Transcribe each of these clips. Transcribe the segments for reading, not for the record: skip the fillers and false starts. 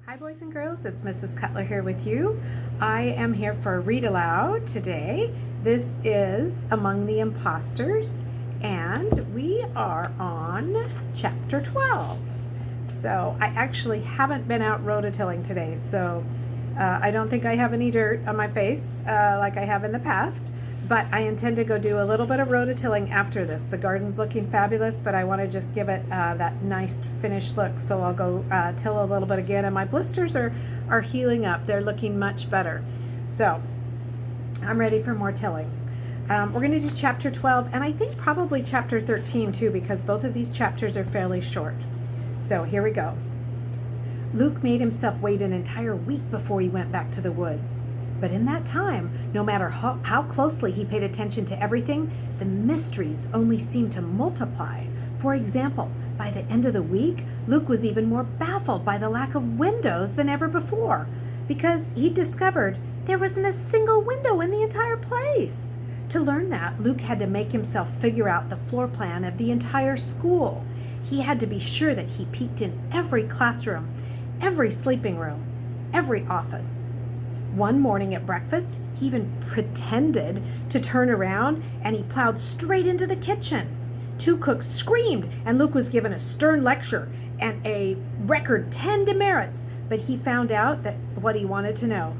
Hi boys and girls, it's Mrs. Cutler here with you. I am here for Read Aloud today. This is Among the Imposters and we are on chapter 12. So I actually haven't been out rototilling today, so I don't think I have any dirt on my face like I have in the past. But I intend to go do a little bit of rototilling after this. The garden's looking fabulous, but I want to just give it that nice finished look. So I'll go till a little bit again. And my blisters are healing up. They're looking much better. So I'm ready for more tilling. We're going to do chapter 12, and I think probably chapter 13 too, because both of these chapters are fairly short. So here we go. Luke made himself wait an entire week before he went back to the woods. But in that time, no matter how closely he paid attention to everything, the mysteries only seemed to multiply. For example, by the end of the week, Luke was even more baffled by the lack of windows than ever before, because he discovered there wasn't a single window in the entire place. To learn that, Luke had to make himself figure out the floor plan of the entire school. He had to be sure that he peeked in every classroom, every sleeping room, every office. One morning at breakfast, he even pretended to turn around and he plowed straight into the kitchen. Two cooks screamed and Luke was given a stern lecture and a record 10 demerits, but he found out that what he wanted to know.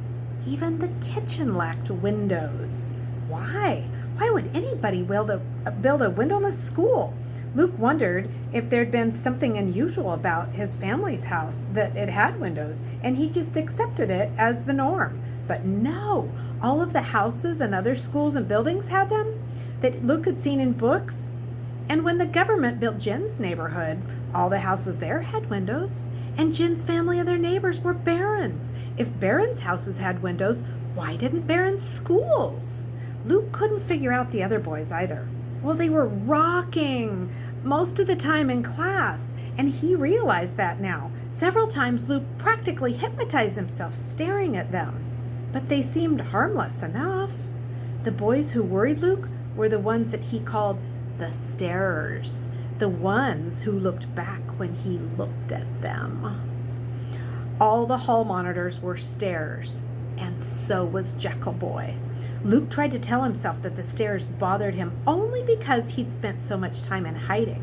Even the kitchen lacked windows. Why? Why would anybody build a windowless school? Luke wondered if there'd been something unusual about his family's house that it had windows, and he just accepted it as the norm. But no, all of the houses and other schools and buildings had them that Luke had seen in books. And when the government built Jen's neighborhood, all the houses there had windows, and Jen's family and their neighbors were barons. If barons' houses had windows, why didn't barons' schools? Luke couldn't figure out the other boys either. Well, they were rocking most of the time in class, and he realized that now. Several times Luke practically hypnotized himself staring at them, but they seemed harmless enough. The boys who worried Luke were the ones that he called the starers, the ones who looked back when he looked at them. All the hall monitors were starers, and so was Jekyll Boy. Luke tried to tell himself that the stares bothered him only because he'd spent so much time in hiding.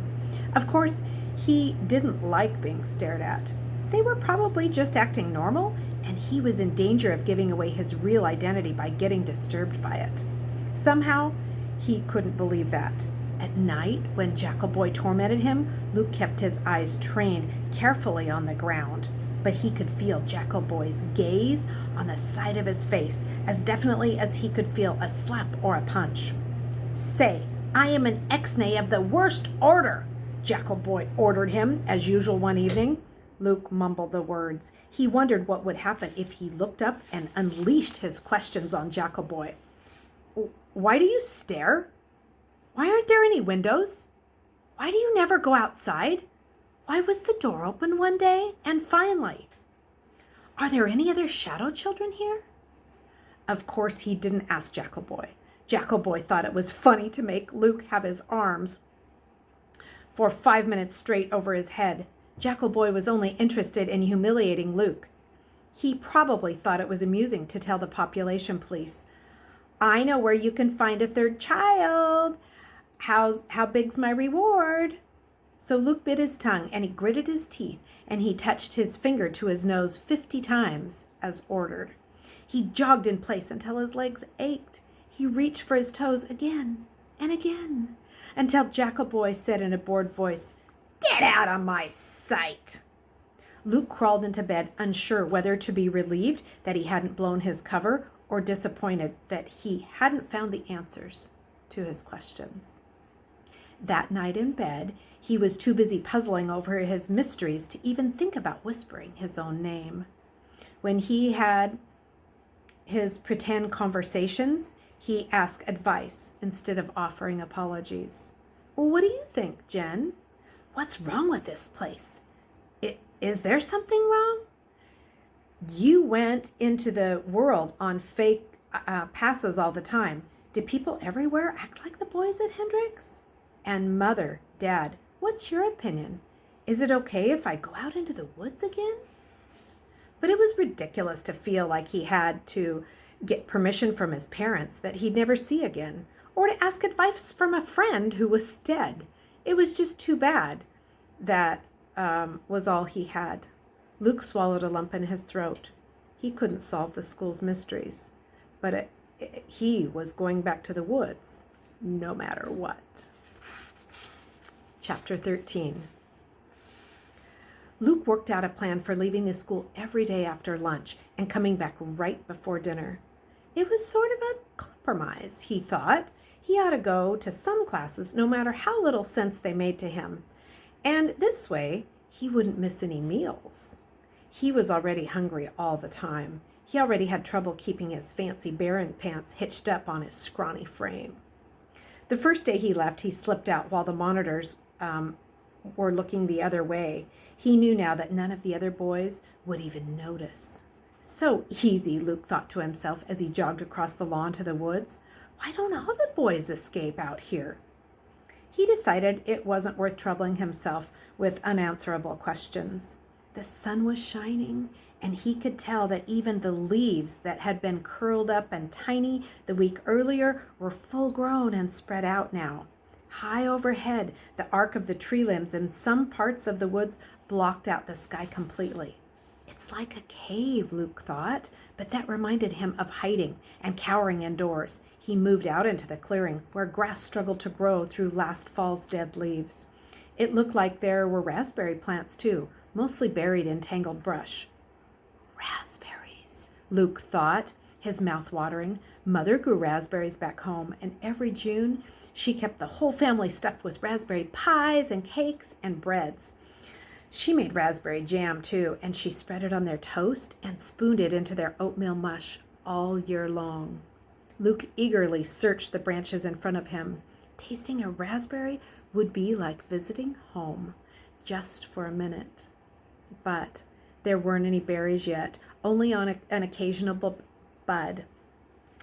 Of course, he didn't like being stared at. They were probably just acting normal, and he was in danger of giving away his real identity by getting disturbed by it. Somehow, he couldn't believe that. At night, when Jekyll Boy tormented him, Luke kept his eyes trained carefully on the ground. But he could feel Jekyll Boy's gaze on the side of his face as definitely as he could feel a slap or a punch. "Say, I am an ex-nay of the worst order," Jekyll Boy ordered him as usual one evening. Luke mumbled the words. He wondered what would happen if he looked up and unleashed his questions on Jekyll Boy. "Why do you stare? Why aren't there any windows? Why do you never go outside? Why was the door open one day? And finally, are there any other shadow children here?" Of course, he didn't ask Jekyll Boy. Jekyll Boy thought it was funny to make Luke have his arms for 5 minutes straight over his head. Jekyll Boy was only interested in humiliating Luke. He probably thought it was amusing to tell the population police, "I know where you can find a third child. How big's my reward?" So Luke bit his tongue and he gritted his teeth and he touched his finger to his nose 50 times as ordered. He jogged in place until his legs ached. He reached for his toes again and again until Jekyll Boy said in a bored voice, "Get out of my sight." Luke crawled into bed, unsure whether to be relieved that he hadn't blown his cover or disappointed that he hadn't found the answers to his questions. That night in bed, he was too busy puzzling over his mysteries to even think about whispering his own name. When he had his pretend conversations, he asked advice instead of offering apologies. "Well, what do you think, Jen? What's wrong with this place? Is there something wrong? You went into the world on fake passes all the time. Did people everywhere act like the boys at Hendrix? And Mother, Dad, what's your opinion? Is it okay if I go out into the woods again?" But it was ridiculous to feel like he had to get permission from his parents that he'd never see again, or to ask advice from a friend who was dead. It was just too bad. That was all he had. Luke swallowed a lump in his throat. He couldn't solve the school's mysteries, but he was going back to the woods, no matter what. Chapter 13. Luke worked out a plan for leaving the school every day after lunch and coming back right before dinner. It was sort of a compromise, he thought. He ought to go to some classes no matter how little sense they made to him. And this way, he wouldn't miss any meals. He was already hungry all the time. He already had trouble keeping his fancy Baron pants hitched up on his scrawny frame. The first day he left, he slipped out while the monitors were looking the other way. He knew now that none of the other boys would even notice. So easy, Luke thought to himself as he jogged across the lawn to the woods. Why don't all the boys escape out here? He decided it wasn't worth troubling himself with unanswerable questions. The sun was shining, and he could tell that even the leaves that had been curled up and tiny the week earlier were full grown and spread out now. High overhead, the arc of the tree limbs in some parts of the woods blocked out the sky completely. It's like a cave, Luke thought, but that reminded him of hiding and cowering indoors. He moved out into the clearing, where grass struggled to grow through last fall's dead leaves. It looked like there were raspberry plants, too, mostly buried in tangled brush. Raspberries, Luke thought, his mouth watering. Mother grew raspberries back home, and every June she kept the whole family stuffed with raspberry pies and cakes and breads. She made raspberry jam, too, and she spread it on their toast and spooned it into their oatmeal mush all year long. Luke eagerly searched the branches in front of him. Tasting a raspberry would be like visiting home, just for a minute. But there weren't any berries yet, only on an occasional bud.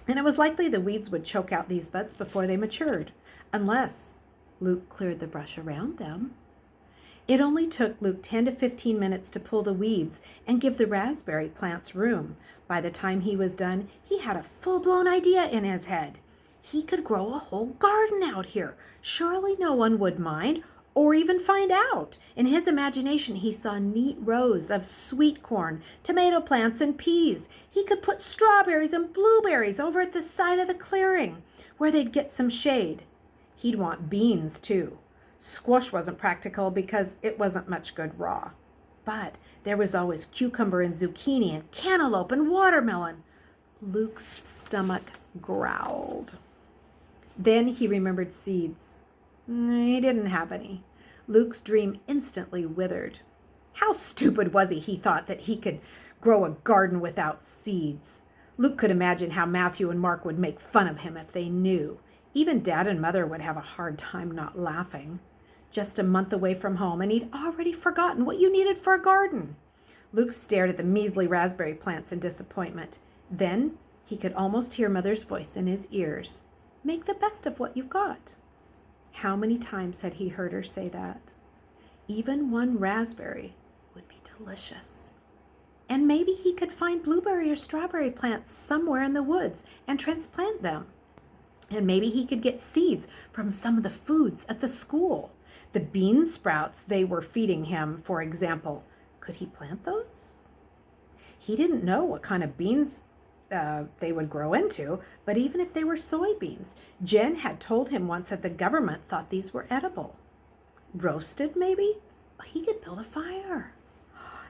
And it was likely the weeds would choke out these buds before they matured, unless Luke cleared the brush around them. It only took Luke 10 to 15 minutes to pull the weeds and give the raspberry plants room. By the time he was done, he had a full-blown idea in his head. He could grow a whole garden out here. Surely no one would mind or even find out. In his imagination, he saw neat rows of sweet corn, tomato plants, and peas. He could put strawberries and blueberries over at the side of the clearing, where they'd get some shade. He'd want beans, too. Squash wasn't practical because it wasn't much good raw. But there was always cucumber and zucchini and cantaloupe and watermelon. Luke's stomach growled. Then he remembered seeds. He didn't have any. Luke's dream instantly withered. How stupid was he thought, that he could grow a garden without seeds. Luke could imagine how Matthew and Mark would make fun of him if they knew. Even Dad and Mother would have a hard time not laughing. Just a month away from home, and he'd already forgotten what you needed for a garden. Luke stared at the measly raspberry plants in disappointment. Then he could almost hear Mother's voice in his ears. Make the best of what you've got. How many times had he heard her say that? Even one raspberry would be delicious. And maybe he could find blueberry or strawberry plants somewhere in the woods and transplant them. And maybe he could get seeds from some of the foods at the school. The bean sprouts they were feeding him, for example. Could he plant those? He didn't know what kind of beans they would grow into, but even if they were soybeans, Jen had told him once that the government thought these were edible. Roasted, maybe? He could build a fire.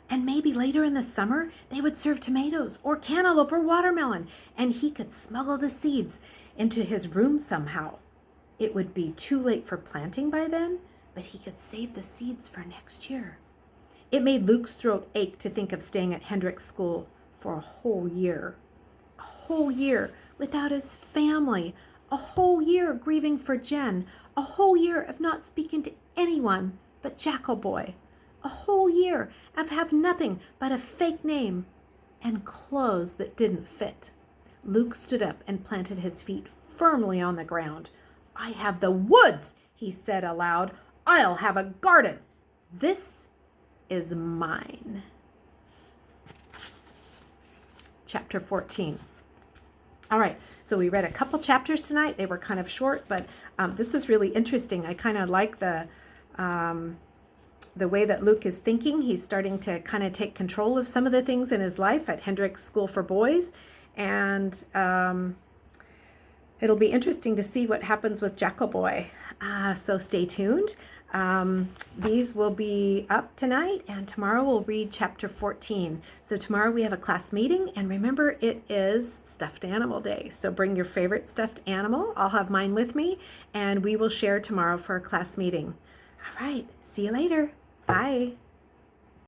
And maybe later in the summer, they would serve tomatoes or cantaloupe or watermelon, and he could smuggle the seeds into his room somehow. It would be too late for planting by then, but he could save the seeds for next year. It made Luke's throat ache to think of staying at Hendrick's school for a whole year. A whole year without his family. A whole year grieving for Jen. A whole year of not speaking to anyone but Jackal Boy. A whole year of having nothing but a fake name and clothes that didn't fit. Luke stood up and planted his feet firmly on the ground. I have the woods, he said aloud. I'll have a garden. This is mine. chapter 14. All right, so we read a couple chapters tonight. They were kind of short, but this is really interesting. I kind of like the way that Luke is thinking. He's starting to kind of take control of some of the things in his life at Hendrick's School for Boys, and it'll be interesting to see what happens with Jackal Boy. So stay tuned. These will be up tonight, and tomorrow we'll read chapter 14. So tomorrow we have a class meeting, and remember, it is Stuffed Animal Day. So bring your favorite stuffed animal. I'll have mine with me, and we will share tomorrow for a class meeting. All right, see you later. Bye.